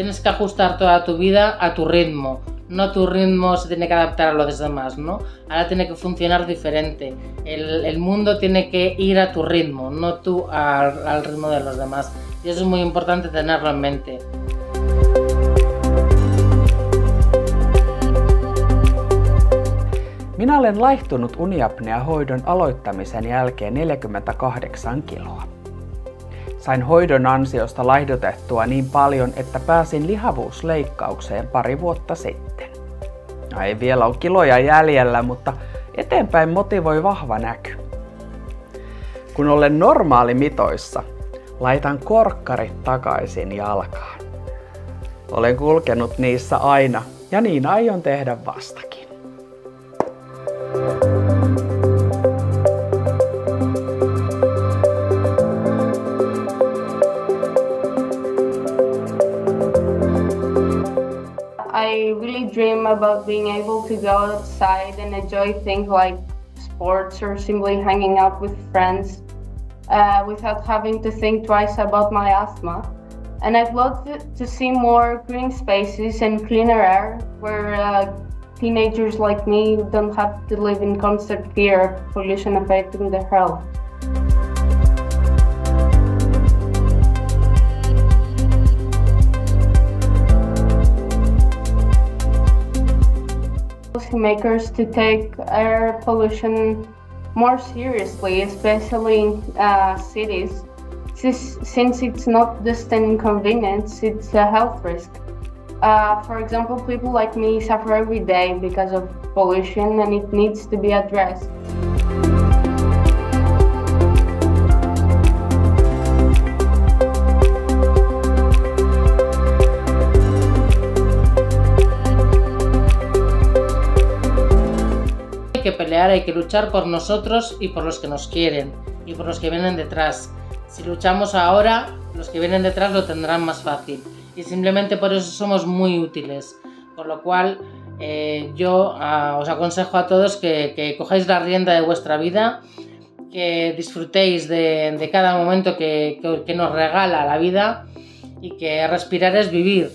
tienes que ajustar toda tu vida a tu ritmo. No tu ritmo se tiene que adaptar a lo de los demás, ¿no? Ahora tiene que funcionar diferente. El mundo tiene que ir a tu ritmo, no tú al ritmo de los demás. Y eso es muy importante tenerlo en mente. Minä olen laihtunut uniapneahoidon aloittamisen jälkeen 48 kiloa. Sain hoidon ansiosta laihdutettua niin paljon, että pääsin lihavuusleikkaukseen pari vuotta sitten. Ei vielä ole kiloja jäljellä, mutta eteenpäin motivoi vahva näky. Kun olen normaalimitoissa, laitan korkkarit takaisin jalkaan. Olen kulkenut niissä aina ja niin aion tehdä vastakin. I really dream about being able to go outside and enjoy things like sports or simply hanging out with friends without having to think twice about my asthma. And I'd love to see more green spaces and cleaner air where teenagers like me don't have to live in constant fear of pollution affecting their health. Policymakers to take air pollution more seriously, especially in cities, since it's not just an inconvenience, it's a health risk. For example, people like me suffer every day because of pollution and it needs to be addressed. Hay que pelear, hay que luchar por nosotros y por los que nos quieren y por los que vienen detrás. Si luchamos ahora, los que vienen detrás lo tendrán más fácil y simplemente por eso somos muy útiles. Por lo cual yo os aconsejo a todos que cojáis la rienda de vuestra vida, que disfrutéis de cada momento que nos regala la vida y que respirar es vivir.